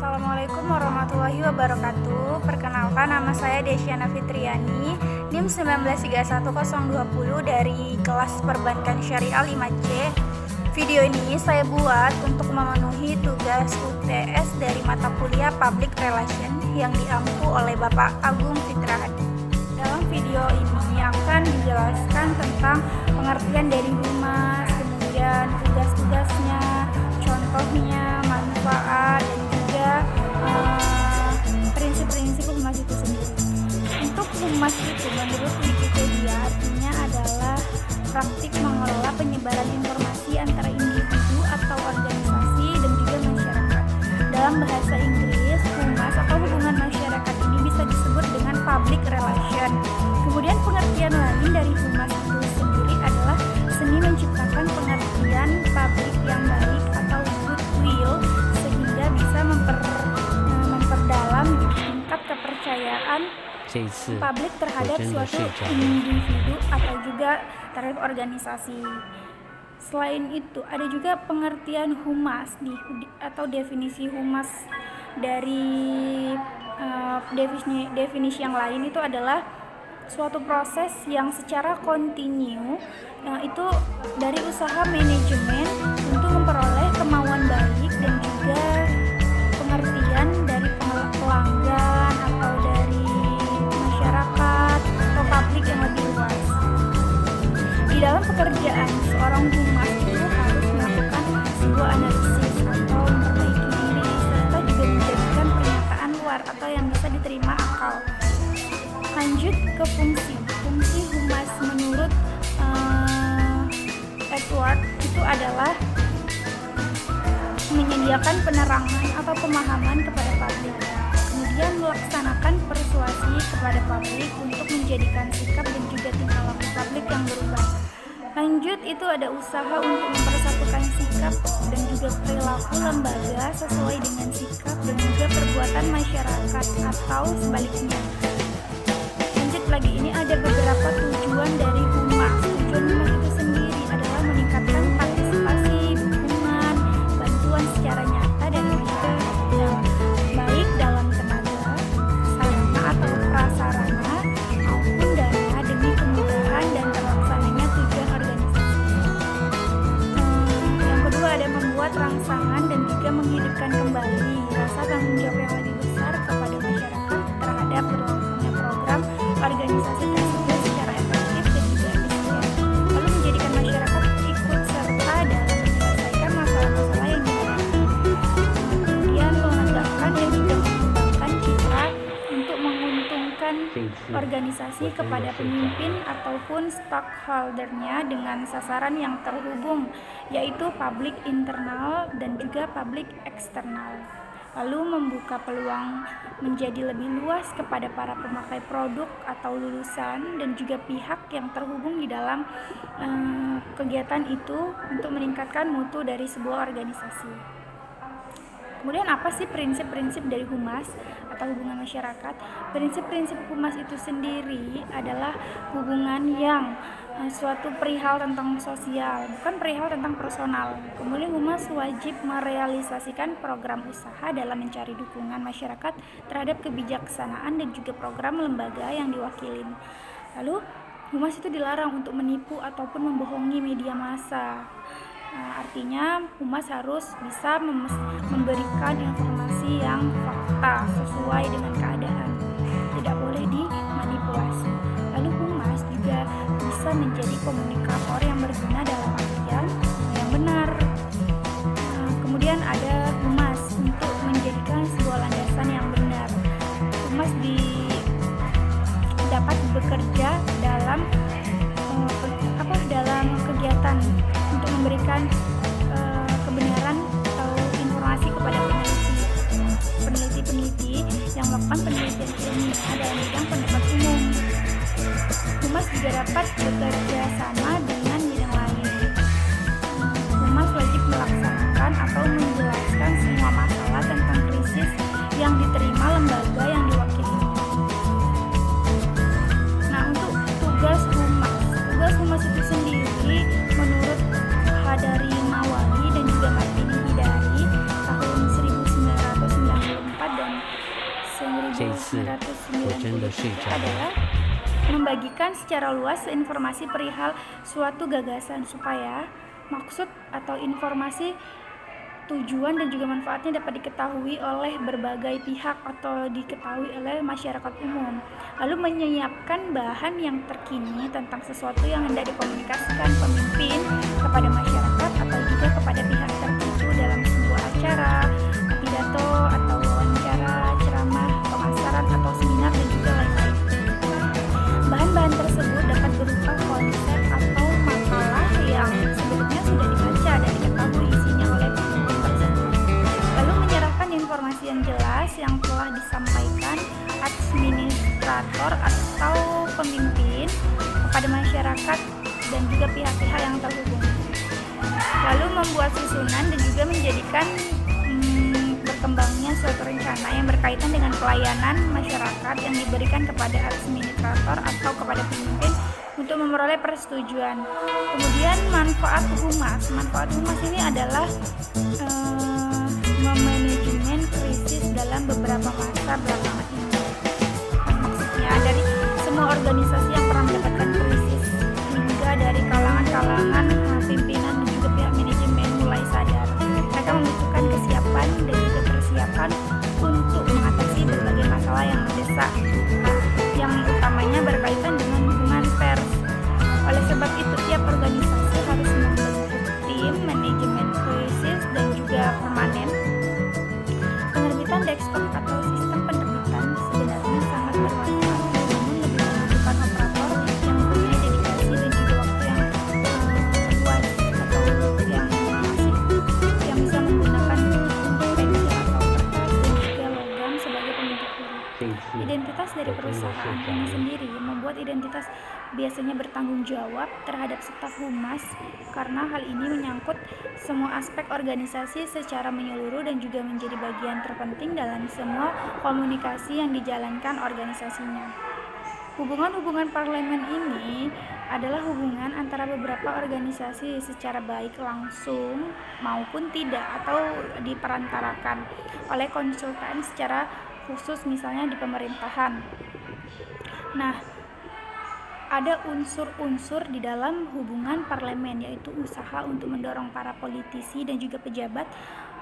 Assalamualaikum warahmatullahi wabarakatuh. Perkenalkan, nama saya Desyana Fitriani, NIM 1931020 dari kelas Perbankan Syariah 5C. Video ini saya buat untuk memenuhi tugas UTS dari mata kuliah Public Relation yang diampu oleh Bapak Agung Fitra Hadi. Dalam video ini akan dijelaskan tentang pengertian dari humas, kemudian tugas-tugasnya, contohnya, manfaat, dan juga prinsip-prinsip humas itu sendiri. Untuk humas itu menurut Wikipedia artinya adalah praktik mengelola penyebaran informasi antara individu atau organisasi dan juga masyarakat. Dalam bahasa Inggris, humas atau hubungan masyarakat ini bisa disebut dengan public relation. Kemudian pengertian lain dari humas itu sendiri adalah seni menciptakan pengertian publik yang baik atau goodwill sehingga bisa memperdalam tingkat kepercayaan publik terhadap suatu individu atau juga terhadap organisasi. Selain itu, ada juga pengertian humas atau definisi humas dari definisi yang lain itu adalah suatu proses yang secara kontinu itu dari usaha manajemen untuk memperoleh kemauan baik dan juga pengertian dari pelanggan atau dari masyarakat atau publik yang lebih luas. Di dalam pekerjaan, seorang humas itu harus melakukan sebuah analisis atau memperbaiki diri serta juga menjadikan pernyataan luar atau yang bisa diterima akal. Lanjut ke fungsi humas menurut Edward itu adalah menyediakan penerangan atau pemahaman kepada publik, kemudian melaksanakan persuasi kepada publik untuk menjadikan sikap dan juga tingkah laku publik yang berubah. Lanjut itu ada usaha untuk mempersatukan sikap dan juga perilaku lembaga sesuai dengan sikap dan juga perbuatan masyarakat atau sebaliknya. Lagi ini ada beberapa tujuan dari humas. Tujuan humas itu sendiri adalah meningkatkan partisipasi, dukungan, bantuan secara nyata dan masyarakat, baik dalam tenaga, sarana atau prasarana maupun dana demi kemudahan dan terlaksananya tujuan organisasi. Yang kedua ada membuat rangsangan dan juga menghidupkan kembali rasa tanggung jawab yang lebih besar kepada masyarakat terhadap berlangsungnya program organisasi tersebut secara efektif dan juga efisien, lalu menjadikan masyarakat ikut serta dalam menyelesaikan masalah-masalah yang dihadapi. Kemudian menegakkan dan juga mengembangkan citra untuk menguntungkan organisasi kepada pemimpin ataupun stakeholdernya dengan sasaran yang terhubung, yaitu publik internal dan juga publik eksternal. Lalu membuka peluang menjadi lebih luas kepada para pemakai produk atau lulusan dan juga pihak yang terhubung di dalam kegiatan itu untuk meningkatkan mutu dari sebuah organisasi. Kemudian apa sih prinsip-prinsip dari humas atau hubungan masyarakat? Prinsip-prinsip humas itu sendiri adalah hubungan yang suatu perihal tentang sosial, bukan perihal tentang personal. Kemudian humas wajib merealisasikan program usaha dalam mencari dukungan masyarakat terhadap kebijaksanaan dan juga program lembaga yang diwakilin. Lalu humas itu dilarang untuk menipu ataupun membohongi media massa. Artinya humas harus bisa memberikan informasi yang fakta sesuai dengan keadaan, tidak boleh dimanipulasi. Lalu humas juga bisa menjadi komunikator yang berguna dalam artian yang benar. Kemudian ada humas untuk menjadikan sebuah landasan yang benar. Humas dapat bekerja dalam kegiatan untuk memberikan kebenaran atau informasi kepada peneliti yang melakukan penelitian ilmiah dalam bidang pendapat umum. Humas juga dapat bekerja sama dengan bidang lain. Humas wajib melaksanakan atau menjelaskan semua masalah tentang krisis yang diterima lembaga yang diwakili. Nah, untuk tugas humas itu sendiri menurut Hadari Mawali dan juga Martini Hidari tahun 1990 adalah membagikan secara luas informasi perihal suatu gagasan supaya maksud atau informasi tujuan dan juga manfaatnya dapat diketahui oleh berbagai pihak atau diketahui oleh masyarakat umum. Lalu menyiapkan bahan yang terkini tentang sesuatu yang hendak dikomunikasikan pemimpin kepada masyarakat atau juga kepada pihak tertentu dalam sebuah acara, pidato atau wawancara, ceramah, pemasaran atau seminar dan juga lain-lain. Bahan-bahan tersebut dapat berupa konsep atau makalah yang sebelumnya sudah dibaca dan diketahui isinya oleh pemimpin tersebut. Lalu menyerahkan informasi yang jelas yang telah disampaikan administrator atau pemimpin kepada masyarakat dan juga pihak-pihak yang terhubung. Lalu membuat susunan dan juga menjadikan berkembangnya suatu rencana yang berkaitan dengan pelayanan masyarakat yang diberikan kepada administrator atau kepada pemimpin untuk memperoleh persetujuan. Kemudian manfaat humas. Manfaat humas ini adalah memanajemen krisis dalam beberapa masa belakangan ini. Maksudnya dari semua organisasi yang pernah mendapatkan krisis hingga dari kalangan-kalangan pimpinan dan juga pihak manajemen mulai sadar mereka membutuhkan kesiapan dan juga persiapan untuk mengatasi berbagai masalah yang mendesak, yang utamanya berkaitan dengan hubungan pers. Oleh sebab itu tiap organisasi harus membentuk tim manajemen krisis dan juga permanen. Penerbitan desktop atau sistem penerbitan sebenarnya sangat bermanfaat, namun lebih membutuhkan operator yang mempunyai dedikasi dan juga waktu yang luas atau yang bisa menggunakan pensil atau kertas dan juga logam sebagai pembentuk huruf. Identitas dari perusahaan ini sendiri membuat identitas biasanya bertanggung jawab terhadap staf humas karena hal ini menyangkut semua aspek organisasi secara menyeluruh dan juga menjadi bagian terpenting dalam semua komunikasi yang dijalankan organisasinya. Hubungan-hubungan parlemen ini adalah hubungan antara beberapa organisasi secara baik langsung maupun tidak atau diperantarakan oleh konsultan secara khusus misalnya di pemerintahan. Nah, ada unsur-unsur di dalam hubungan parlemen yaitu usaha untuk mendorong para politisi dan juga pejabat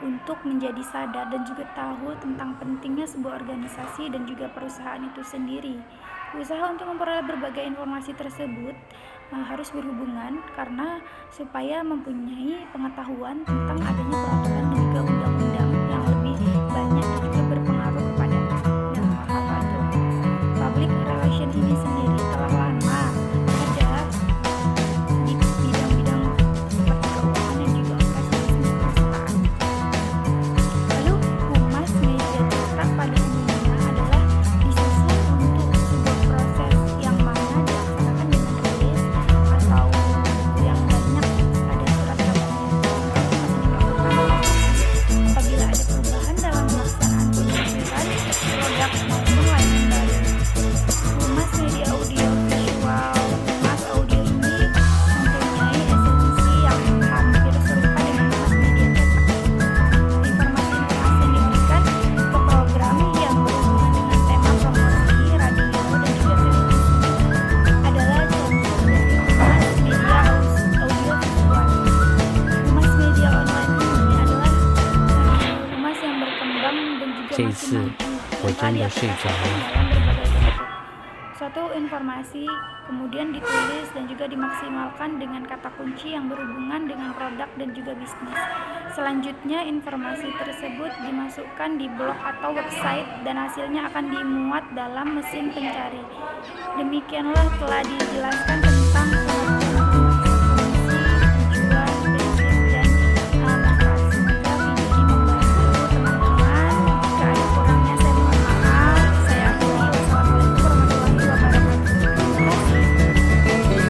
untuk menjadi sadar dan juga tahu tentang pentingnya sebuah organisasi dan juga perusahaan itu sendiri. Usaha untuk memperoleh berbagai informasi tersebut harus berhubungan karena supaya mempunyai pengetahuan tentang adanya peraturan dan juga undang-undang yang lebih banyak dan juga berpengaruh kepada hal-hal itu. Public relation ini sendiri telah lama ada di bidang-bidang seperti keuangan dan juga operasi perusahaan. Lalu humas media cetak pada umumnya adalah disusun untuk sebuah proses yang mana dilaksanakan dengan rilis atau yang banyak ada surat kabarnya apabila ada perubahan dalam pelaksanaan pembelajaran produk maupun layanan baru. Humas media audio visual. Humas audio ini mempunyai esensi yang hampir serupa dengan humas media cetak. Informasi-informasi yang diberikan ke program yang berhubungan dengan tema promosi radio dan juga televisi adalah contoh dari humas media audio visual. Humas media online ini adalah humas yang berkembang dan juga masih maju dalam berbagai bentuk. Suatu informasi kemudian ditulis dan juga dimaksimalkan dengan kata kunci yang berhubungan dengan produk dan juga bisnis. Selanjutnya informasi tersebut dimasukkan di blog atau website dan hasilnya akan dimuat dalam mesin pencari. Demikianlah telah dijelaskan tentang